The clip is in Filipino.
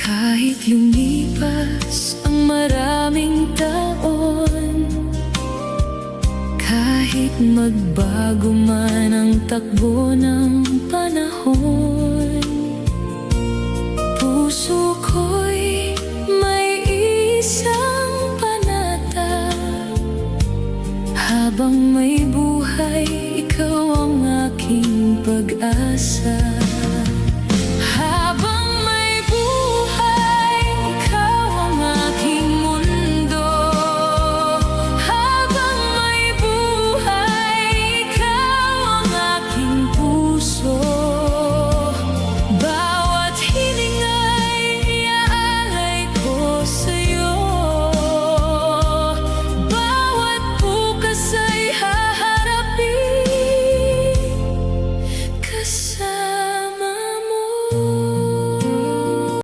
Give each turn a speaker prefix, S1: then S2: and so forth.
S1: Kahit lumipas ang maraming taon, kahit magbago man ang takbo ng panahon, puso ko'y may isang panata habang may